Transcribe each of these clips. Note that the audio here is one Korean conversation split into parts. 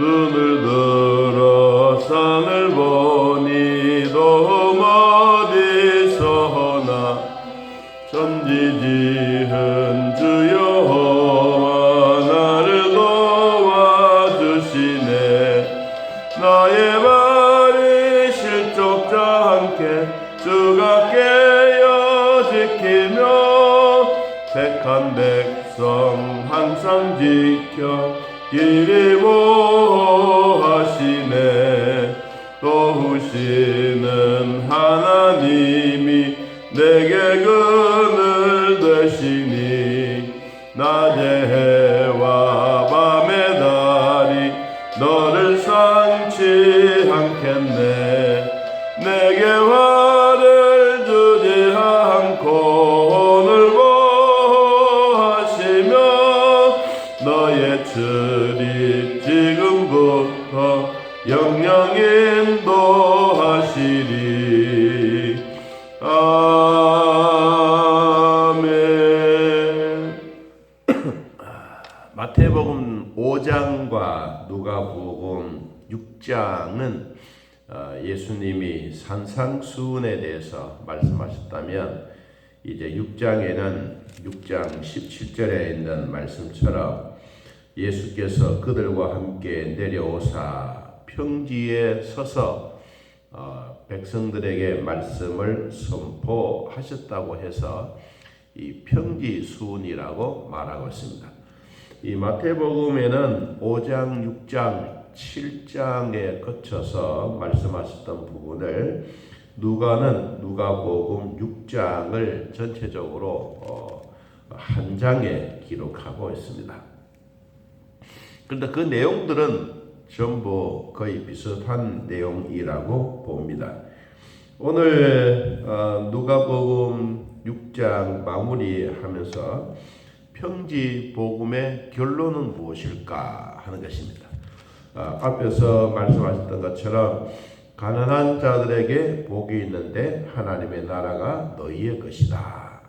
눈을 들어 산을 보니 도움 어디서나 천지지은 주 여호와 나를 도와주시네. 나의 발이 실족자 함께 주가 깨어 지키며 택한 백성 항상 지켜 길이 보호하시네. 도우시는 하나님이 내게 그늘 되시니 낮의 해와 밤의 달이 너를 상치 않겠네. 내게 화를 주지 않고 오늘 보호하시며 너의 출입 지금부터 영영 인도하시리. 아멘. 마태복음 5장과 누가복음 6장은 예수님이 산상수훈에 대해서 말씀하셨다면, 이제 6장에는 6장 17절에 있는 말씀처럼 예수께서 그들과 함께 내려오사 평지에 서서 백성들에게 말씀을 선포하셨다고 해서 이 평지수훈이라고 말하고 있습니다. 이 마태복음에는 5장, 6장, 7장에 거쳐서 말씀하셨던 부분을 누가는 누가복음 6장을 전체적으로 한 장에 기록하고 있습니다. 그런데 그 내용들은 전부 거의 비슷한 내용이라고 봅니다. 오늘 누가복음 6장 마무리하면서 평지복음의 결론은 무엇일까 하는 것입니다. 앞에서 말씀하셨던 것처럼 가난한 자들에게 복이 있는데 하나님의 나라가 너희의 것이다.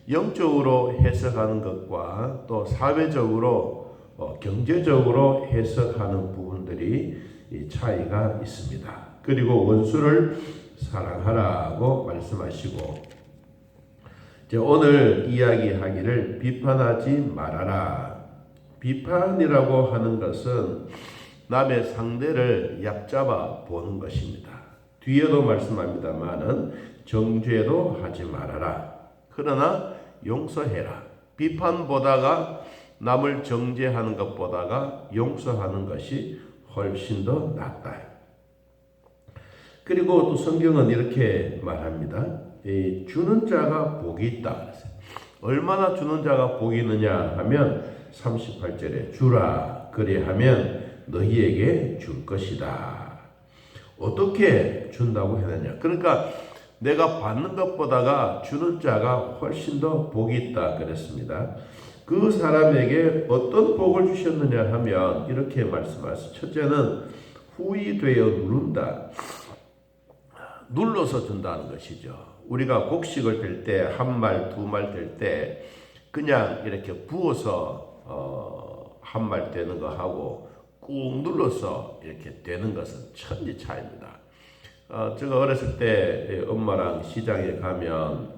영적으로 해석하는 것과 또 사회적으로 경제적으로 해석하는 부분들이 차이가 있습니다. 그리고 원수를 사랑하라고 말씀하시고, 오늘 이야기하기를 비판하지 말아라. 비판이라고 하는 것은 남의 상대를 얕잡아 보는 것입니다. 뒤에도 말씀합니다마는 정죄도 하지 말아라. 그러나 용서해라. 비판보다가 남을 정죄하는 것보다가 용서하는 것이 훨씬 더 낫다. 그리고 또 성경은 이렇게 말합니다. 주는 자가 복이 있다. 얼마나 주는 자가 복이 있느냐 하면 38절에 주라 그리하면 너희에게 줄 것이다. 어떻게 준다고 했느냐? 그러니까 내가 받는 것보다가 주는 자가 훨씬 더 복이 있다 그랬습니다. 그 사람에게 어떤 복을 주셨느냐 하면 이렇게 말씀하셨어요. 첫째는 후이되어 누른다. 눌러서 준다는 것이죠. 우리가 곡식을 댈 때 한 말, 두 말 댈 때 그냥 이렇게 부어서 한 말 되는 거 하고 꾹 눌러서 이렇게 되는 것은 천지 차이입니다. 제가 어렸을 때 엄마랑 시장에 가면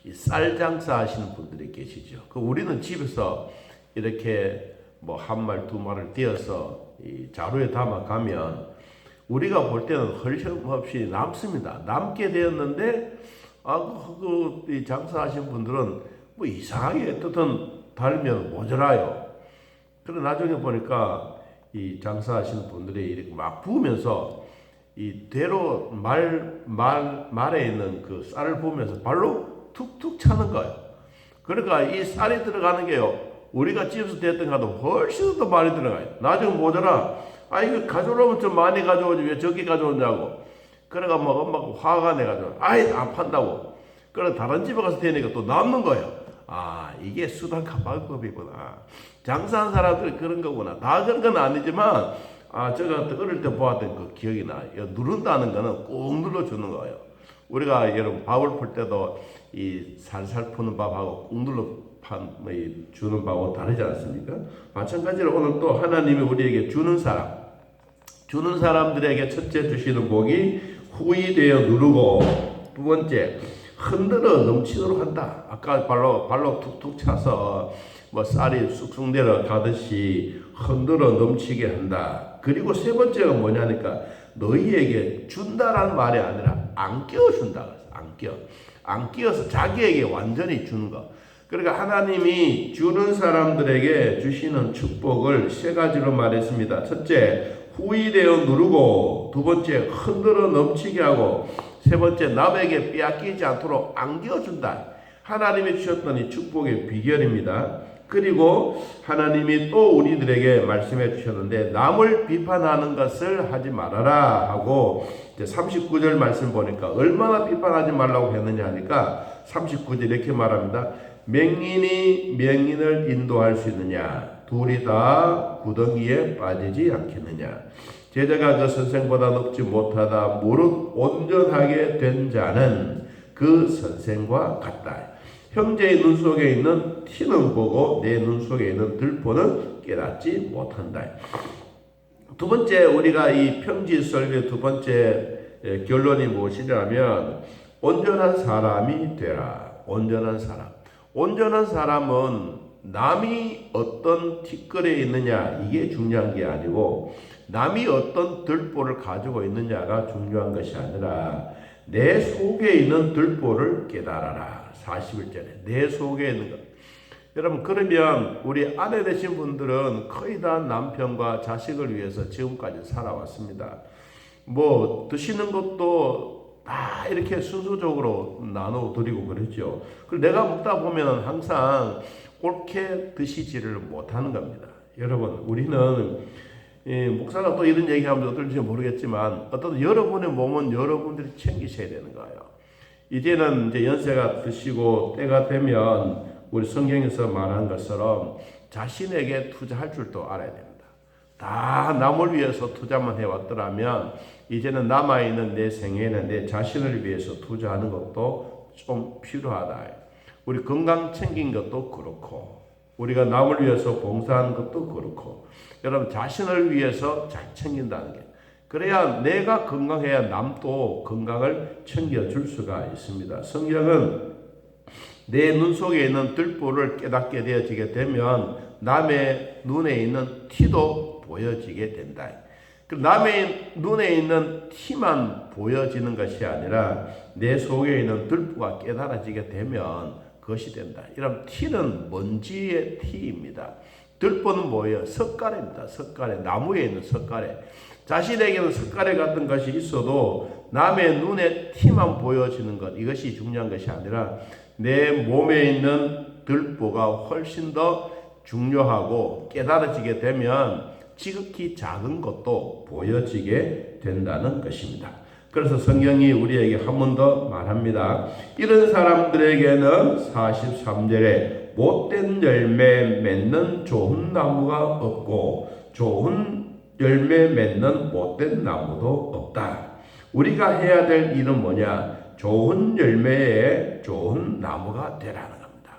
이 쌀 장사하시는 분들이 계시죠. 우리는 집에서 이렇게 뭐 한 말, 두 말을 떼어서 이 자루에 담아 가면 우리가 볼 때는 헐심없이 남습니다. 남게 되었는데, 이 장사하시는 분들은 뭐 이상하게 뜻은 달면 모자라요. 그런데 나중에 보니까 이 장사하시는 분들이 이렇게 막 부으면서 이 대로 말에 있는 그 쌀을 부으면서 발로 툭툭 차는 거예요. 그러니까 이 쌀이 들어가는 게요, 우리가 집에서 됐던 것보다 훨씬 더 많이 들어가요. 나중에 모자라. 이거 가져오면 좀 많이 가져오지 왜 적게 가져오냐고. 그래가 뭐 엄마가 화가 내가지고 안 판다고. 그래 다른 집에 가서 되니까 또 남는 거예요. 이게 수단과 방법이구나. 장사한 사람들이 그런 거구나. 다 그런 건 아니지만 제가 어릴 때 보았던 그 기억이 나요. 누른다는 거는 꾹 눌러주는 거예요. 우리가 여러분 밥을 풀 때도 이 살살 푸는 밥하고 꾹 눌러 주는 바하고 다르지 않습니까? 마찬가지로 오늘 또 하나님이 우리에게 주는 사람들에게 첫째 주시는 복이 후히 되어 누르고, 두 번째 흔들어 넘치도록 한다. 아까 발로 툭툭 차서 쌀이 쑥쑥 내려가듯이 흔들어 넘치게 한다. 그리고 세 번째가 뭐냐니까 너희에게 준다라는 말이 아니라 안 끼워준다. 안 끼워서 자기에게 완전히 주는 거. 그러니까 하나님이 주는 사람들에게 주시는 축복을 세 가지로 말했습니다. 첫째, 후히 되어 누르고, 두 번째, 흔들어 넘치게 하고, 세 번째, 남에게 빼앗기지 않도록 안겨준다. 하나님이 주셨던 이 축복의 비결입니다. 그리고 하나님이 또 우리들에게 말씀해 주셨는데, 남을 비판하는 것을 하지 말아라 하고, 이제 39절 말씀 보니까 얼마나 비판하지 말라고 했느냐 하니까 39절 이렇게 말합니다. 맹인이 맹인을 인도할 수 있느냐? 둘이 다 구덩이에 빠지지 않겠느냐? 제자가 그 선생보다 높지 못하다. 무릇 온전하게 된 자는 그 선생과 같다. 형제의 눈 속에 있는 티는 보고 내 눈 속에 있는 들보는 깨닫지 못한다. 두 번째, 우리가 이 평지 설교의 두 번째 결론이 무엇이냐면 온전한 사람이 되라. 온전한 사람은 남이 어떤 티끌에 있느냐 이게 중요한 게 아니고, 남이 어떤 들보를 가지고 있느냐가 중요한 것이 아니라 내 속에 있는 들보를 깨달아라. 41절에 내 속에 있는 것. 여러분, 그러면 우리 아내 되신 분들은 거의 다 남편과 자식을 위해서 지금까지 살아왔습니다. 드시는 것도 다 이렇게 순서적으로 나눠드리고 그랬죠. 그리고 내가 먹다 보면 항상 옳게 드시지를 못하는 겁니다. 여러분, 우리는 목사가 또 이런 얘기하면 어떨지 모르겠지만 어떤 여러분의 몸은 여러분들이 챙기셔야 되는 거예요. 이제는 이제 연세가 드시고 때가 되면 우리 성경에서 말한 것처럼 자신에게 투자할 줄도 알아야 됩니다. 다 남을 위해서 투자만 해왔더라면 이제는 남아있는 내 생애는 내 자신을 위해서 투자하는 것도 좀 필요하다. 우리 건강 챙긴 것도 그렇고, 우리가 남을 위해서 봉사하는 것도 그렇고, 여러분 자신을 위해서 잘 챙긴다는 게, 그래야 내가 건강해야 남도 건강을 챙겨줄 수가 있습니다. 성경은 내 눈 속에 있는 들보를 깨닫게 되어지게 되면 남의 눈에 있는 티도 보여지게 된다. 남의 눈에 있는 티만 보여지는 것이 아니라 내 속에 있는 들보가 깨달아지게 되면 그것이 된다. 이런 티는 먼지의 티입니다. 들보는 뭐예요? 석가래입니다. 석가래. 나무에 있는 석가래. 자신에게는 석가래 같은 것이 있어도 남의 눈에 티만 보여지는 것, 이것이 중요한 것이 아니라 내 몸에 있는 들보가 훨씬 더 중요하고 깨달아지게 되면 지극히 작은 것도 보여지게 된다는 것입니다. 그래서 성경이 우리에게 한 번 더 말합니다. 이런 사람들에게는 43절에 못된 열매 맺는 좋은 나무가 없고 좋은 열매 맺는 못된 나무도 없다. 우리가 해야 될 일은 뭐냐? 좋은 열매에 좋은 나무가 되라는 겁니다.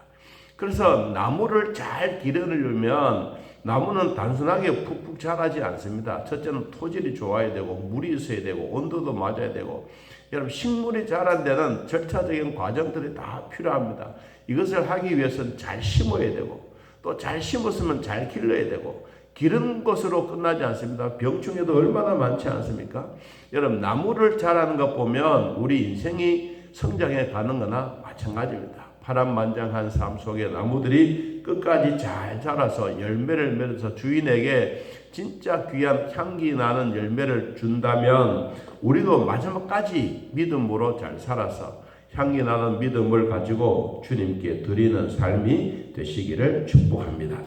그래서 나무를 잘 기르려면 나무는 단순하게 푹푹 자라지 않습니다. 첫째는 토질이 좋아야 되고 물이 있어야 되고 온도도 맞아야 되고, 여러분 식물이 자란 데는 절차적인 과정들이 다 필요합니다. 이것을 하기 위해서는 잘 심어야 되고, 또 잘 심었으면 잘 길러야 되고, 기른 것으로 끝나지 않습니다. 병충해도 얼마나 많지 않습니까? 여러분 나무를 자라는 것 보면 우리 인생이 성장해 가는 거나 마찬가지입니다. 파란만장한 삶 속에 나무들이 끝까지 잘 자라서 열매를 맺어서 주인에게 진짜 귀한 향기 나는 열매를 준다면 우리도 마지막까지 믿음으로 잘 살아서 향기 나는 믿음을 가지고 주님께 드리는 삶이 되시기를 축복합니다.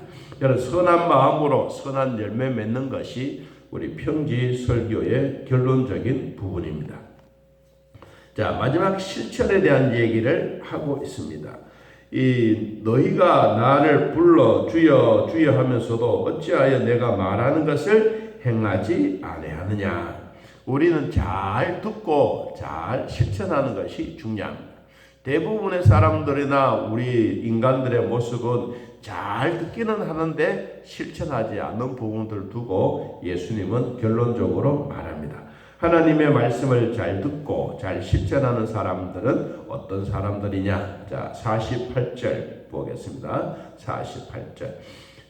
여러분 선한 마음으로 선한 열매 맺는 것이 우리 평지 설교의 결론적인 부분입니다. 자, 마지막 실천에 대한 얘기를 하고 있습니다. 너희가 나를 불러 주여 주여 하면서도 어찌하여 내가 말하는 것을 행하지 아니하느냐. 우리는 잘 듣고 잘 실천하는 것이 중요합니다. 대부분의 사람들이나 우리 인간들의 모습은 잘 듣기는 하는데 실천하지 않는 부분들을 두고 예수님은 결론적으로 말합니다. 하나님의 말씀을 잘 듣고 잘 실천하는 사람들은 어떤 사람들이냐? 자, 48절 보겠습니다. 48절.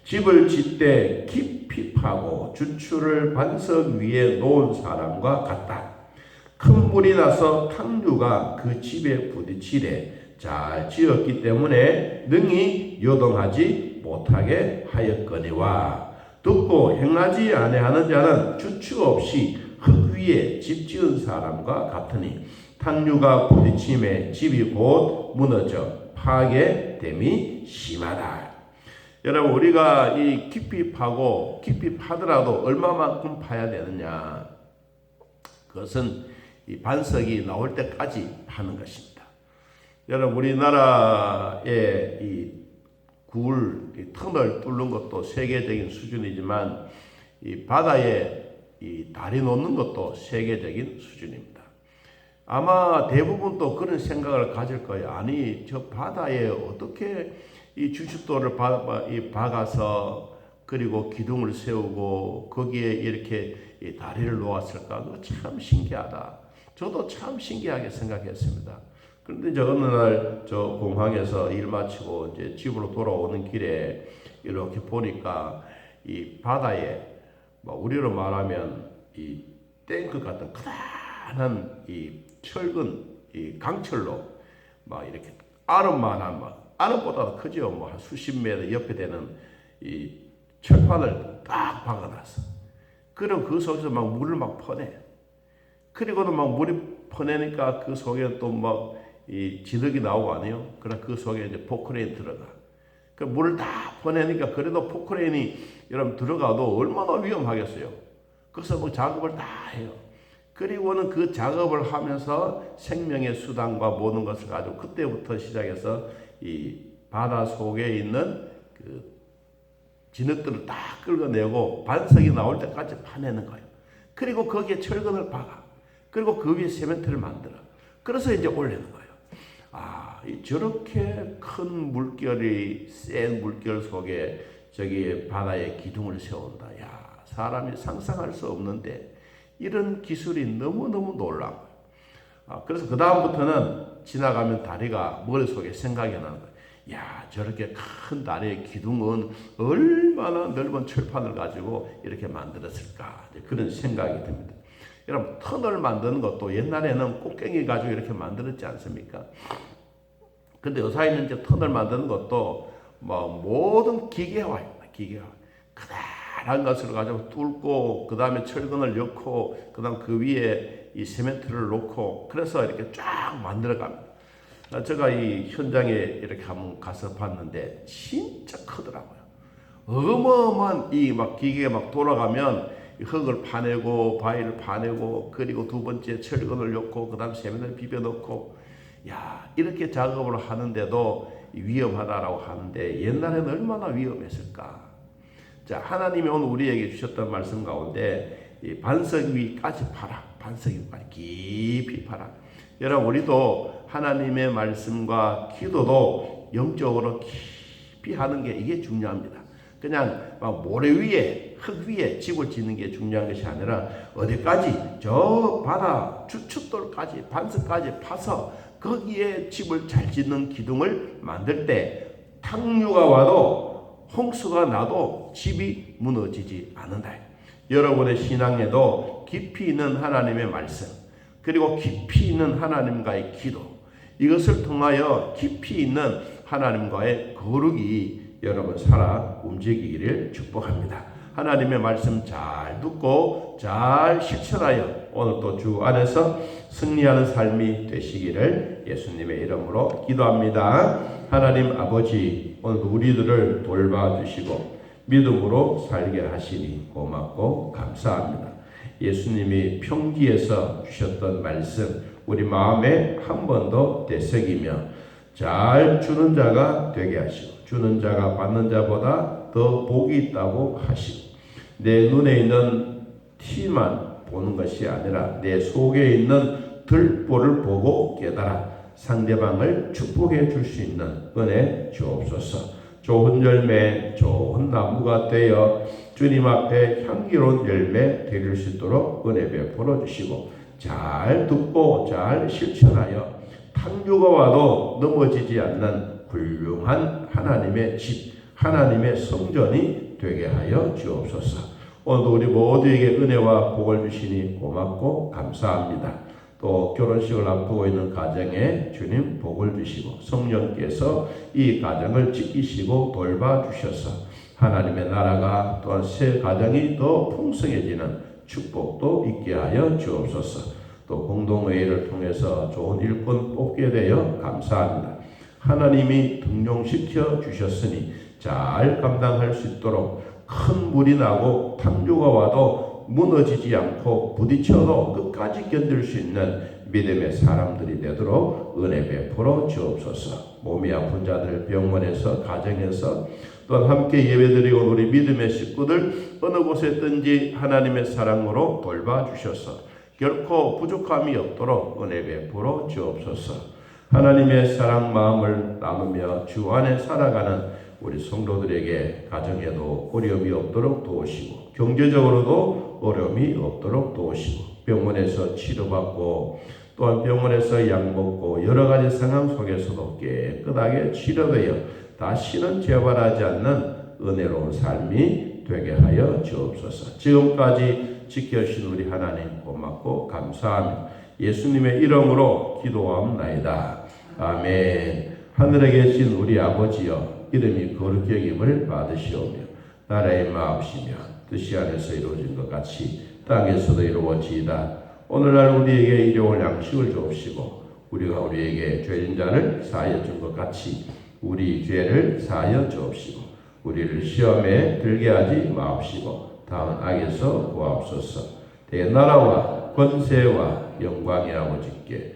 집을 짓되 깊이 파고 주추를 반석 위에 놓은 사람과 같다. 큰 물이 나서 탕류가 그 집에 부딪히되 잘 지었기 때문에 능히 요동하지 못하게 하였거니와 듣고 행하지 아니하는 자는 주추 없이 흙 위에 집 지은 사람과 같으니 탕류가 부딪힘에 집이 곧 무너져 파괴됨이 심하다. 여러분, 우리가 이 깊이 파고 깊이 파더라도 얼마만큼 파야 되느냐? 그것은 이 반석이 나올 때까지 파는 것입니다. 여러분, 우리나라의 이 터널 뚫는 것도 세계적인 수준이지만 이 바다에 이 다리 놓는 것도 세계적인 수준입니다. 아마 대부분 또 그런 생각을 가질 거예요. 아니, 저 바다에 어떻게 이 주춧돌을 박아서 그리고 기둥을 세우고 거기에 이렇게 이 다리를 놓았을까? 그거 참 신기하다. 저도 참 신기하게 생각했습니다. 그런데 저 어느 날 저 공항에서 일 마치고 이제 집으로 돌아오는 길에 이렇게 보니까 이 바다에 우리로 말하면 이 탱크 같은 크다란 이 철근 이 강철로 막 이렇게 아름만한 아름보다 크죠. 한 수십 미터 옆에 되는 이 철판을 딱 박아놨어. 그럼 그 속에서 막 물을 막 퍼내. 그리고는 막 물이 퍼내니까 그 속에 또 막 이 진흙이 나오고 아니요. 그럼 그 속에 이제 포크레인 들어가. 그 물을 다 퍼내니까 그래도 포크레인이 여러분 들어가도 얼마나 위험하겠어요. 그래서 뭐 작업을 다 해요. 그리고는 그 작업을 하면서 생명의 수단과 모든 것을 가지고 그때부터 시작해서 이 바다 속에 있는 그 진흙들을 다 끌어내고 반석이 나올 때까지 파내는 거예요. 그리고 거기에 철근을 박아. 그리고 그 위에 세멘트를 만들어. 그래서 이제 올리는 거예요. 저렇게 큰 물결이 센 물결 속에 저기 바다에 기둥을 세운다. 야, 사람이 상상할 수 없는데 이런 기술이 너무너무 놀라워요. 그래서 그 다음부터는 지나가면 다리가 머릿속에 생각이 나는 거예요. 야, 저렇게 큰 다리의 기둥은 얼마나 넓은 철판을 가지고 이렇게 만들었을까. 그런 생각이 듭니다. 여러분, 터널 만드는 것도 옛날에는 꽃갱이 가지고 이렇게 만들었지 않습니까? 근데 요사이는 이제 터널 만드는 것도 모든 기계화입니다. 기계화. 크다란 것을 가지고 뚫고, 그 다음에 철근을 넣고, 그 다음 그 위에 이 세멘트를 놓고, 그래서 이렇게 쫙 만들어 갑니다. 제가 이 현장에 이렇게 한번 가서 봤는데, 진짜 크더라고요. 어마어마한 이 막 기계가 막 돌아가면 흙을 파내고, 바위를 파내고, 그리고 두 번째 철근을 넣고, 그 다음 세면을 비벼 넣고, 야, 이렇게 작업을 하는데도 위험하다라고 하는데 옛날에는 얼마나 위험했을까. 자, 하나님이 오늘 우리에게 주셨던 말씀 가운데 이 반석 위까지 파라. 반석 위까지 깊이 파라. 여러분, 우리도 하나님의 말씀과 기도도 영적으로 깊이 하는 게 이게 중요합니다. 그냥 모래 위에 흙 위에 집을 짓는 게 중요한 것이 아니라 어디까지 저 바다 주춧돌까지 반석까지 파서 거기에 집을 잘 짓는 기둥을 만들 때 탕류가 와도 홍수가 나도 집이 무너지지 않는다. 여러분의 신앙에도 깊이 있는 하나님의 말씀 그리고 깊이 있는 하나님과의 기도 이것을 통하여 깊이 있는 하나님과의 거룩이 여러분 살아 움직이기를 축복합니다. 하나님의 말씀 잘 듣고 잘 실천하여 오늘 또 주 안에서 승리하는 삶이 되시기를 예수님의 이름으로 기도합니다. 하나님 아버지, 오늘 우리들을 돌봐주시고 믿음으로 살게 하시니 고맙고 감사합니다. 예수님이 평지에서 주셨던 말씀 우리 마음에 한 번 더 되새기며 잘 주는 자가 되게 하시고 주는 자가 받는 자보다 더 복이 있다고 하시고 내 눈에 있는 티만 보는 것이 아니라 내 속에 있는 들보를 보고 깨달아 상대방을 축복해 줄 수 있는 은혜 주옵소서. 좋은 열매, 좋은 나무가 되어 주님 앞에 향기로운 열매 드릴 수 있도록 은혜 베풀어 주시고, 잘 듣고 잘 실천하여 탕류가 와도 넘어지지 않는 훌륭한 하나님의 집, 하나님의 성전이 되게 하여 주옵소서. 오늘도 우리 모두에게 은혜와 복을 주시니 고맙고 감사합니다. 또 결혼식을 앞두고 있는 가정에 주님 복을 주시고, 성령께서 이 가정을 지키시고 돌봐주셔서 하나님의 나라가 또한 새 가정이 더 풍성해지는 축복도 있게 하여 주옵소서. 또 공동회의를 통해서 좋은 일꾼 뽑게 되어 감사합니다. 하나님이 등용시켜 주셨으니 잘 감당할 수 있도록 큰 물이 나고 탕류가 와도 무너지지 않고 부딪혀도 끝까지 견딜 수 있는 믿음의 사람들이 되도록 은혜 베풀어 주옵소서. 몸이 아픈 자들 병원에서, 가정에서, 또한 함께 예배드리고 우리 믿음의 식구들 어느 곳에 있든지 하나님의 사랑으로 돌봐주셔서 결코 부족함이 없도록 은혜 베풀어 주옵소서. 하나님의 사랑 마음을 나누며 주 안에 살아가는 우리 성도들에게 가정에도 어려움이 없도록 도우시고, 경제적으로도 어려움이 없도록 도우시고, 병원에서 치료받고 또한 병원에서 약 먹고 여러 가지 상황 속에서도 깨끗하게 치료되어 다시는 재발하지 않는 은혜로운 삶이 되게 하여 주옵소서. 지금까지 지켜주신 우리 하나님 고맙고 감사합니다. 예수님의 이름으로 기도하옵나이다. 아멘. 하늘에 계신 우리 아버지여, 이름이 거룩히 여김을 받으시오며 나라의 마옵시며 뜻이 하늘에서 이루어진 것 같이 땅에서도 이루어지이다. 오늘날 우리에게 일용할 양식을 주옵시고, 우리가 우리에게 죄진 자를 사하여 준 것 같이 우리 죄를 사하여 주옵시고, 우리를 시험에 들게 하지 마옵시고 다만 악에서 구하옵소서. 대나라와 권세와 영광이 아버지께